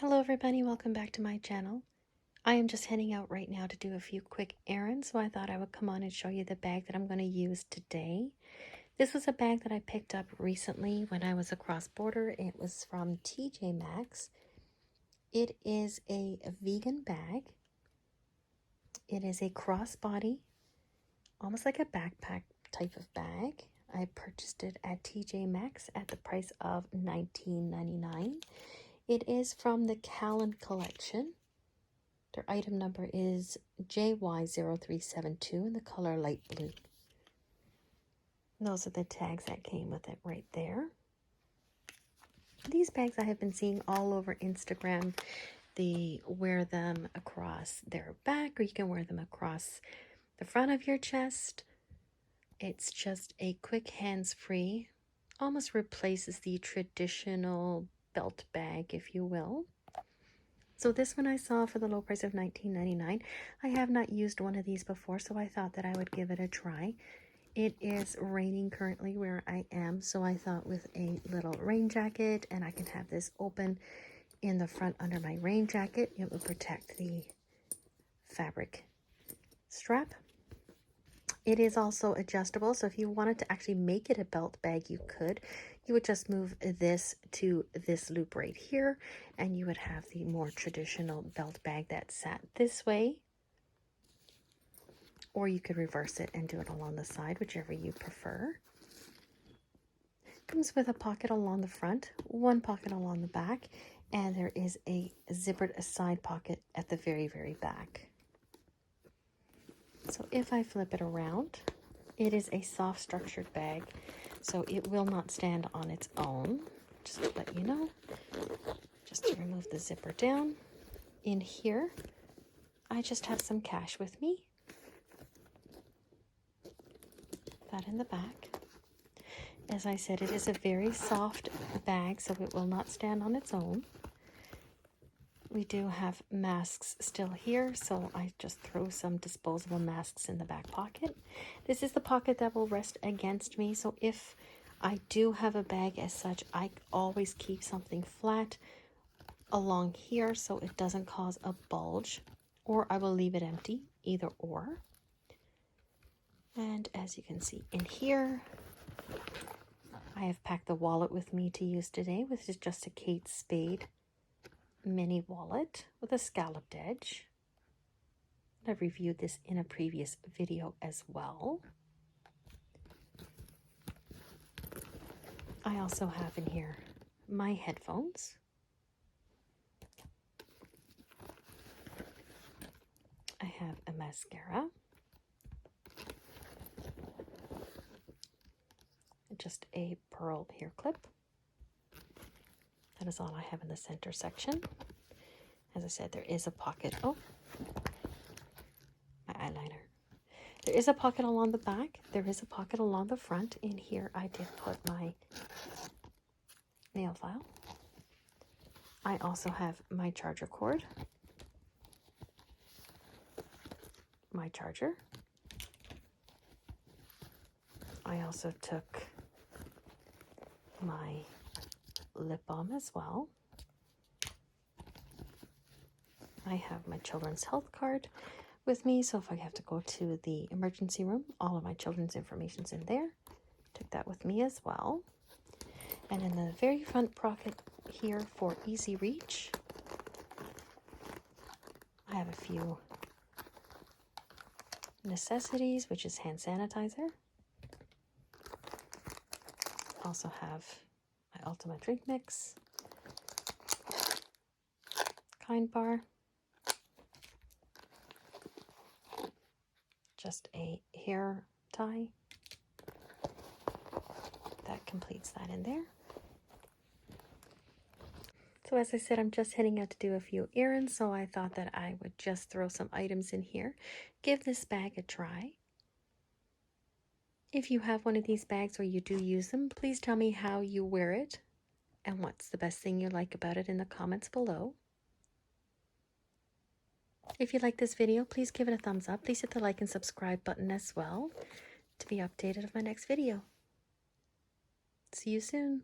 Hello everybody, welcome back to my channel. I am just heading out right now to do a few quick errands, so I thought I would come on and show you the bag that I'm going to use today. This was a bag that I picked up recently when I was across border. It was from TJ Maxx. It is a vegan bag. It is a crossbody, almost like a backpack type of bag. I purchased it at TJ Maxx at the price of $19.99. It is from the Callan collection. Their item number is JY0372 in the color light blue. And those are the tags that came with it right there. These bags I have been seeing all over Instagram. They wear them across their back, or you can wear them across the front of your chest. It's just a quick hands-free, almost replaces the traditional belt bag, if you will. So this one I saw for the low price of $19.99. I have not used one of these before, so I thought that I would give it a try. It is raining currently where I am, so I thought with a little rain jacket, and I can have this open in the front under my rain jacket, it will protect the fabric strap. It is also adjustable, so if you wanted to actually make it a belt bag, you could. You would just move this to this loop right here, and you would have the more traditional belt bag that sat this way. Or you could reverse it and do it along the side, whichever you prefer. Comes with a pocket along the front, one pocket along the back, and there is a zippered side pocket at the very, very back. So if I flip it around, it is a soft structured bag, so it will not stand on its own. Just to let you know, just to remove the zipper down. In here, I just have some cash with me. That in the back. As I said, it is a very soft bag, so it will not stand on its own. We do have masks still here, so I just throw some disposable masks in the back pocket. This is the pocket that will rest against me, so if I do have a bag as such, I always keep something flat along here so it doesn't cause a bulge, or I will leave it empty, either or. And as you can see in here, I have packed the wallet with me to use today, which is just a Kate Spade mini wallet with a scalloped edge. I've reviewed this in a previous video as well. I also have in here my headphones. I have a mascara. Just a pearl hair clip. That is all I have in the center section. As I said, there is a pocket. Oh, my eyeliner. There is a pocket along the back. There is a pocket along the front. In here, I did put my nail file. I also have my charger cord, my charger. I also took my lip balm as well. I have my children's health card with me, so if I have to go to the emergency room, all of my children's information's in there. Took that with me as well. And in the very front pocket here for easy reach, I have a few necessities, which is hand sanitizer. Also have my Ultimate Drink Mix, Kind Bar, just a hair tie. That completes that in there. So as I said, I'm just heading out to do a few errands, so I thought that I would just throw some items in here, give this bag a try. If you have one of these bags or you do use them, please tell me how you wear it and what's the best thing you like about it in the comments below. If you like this video, please give it a thumbs up. Please hit the like and subscribe button as well to be updated of my next video. See you soon.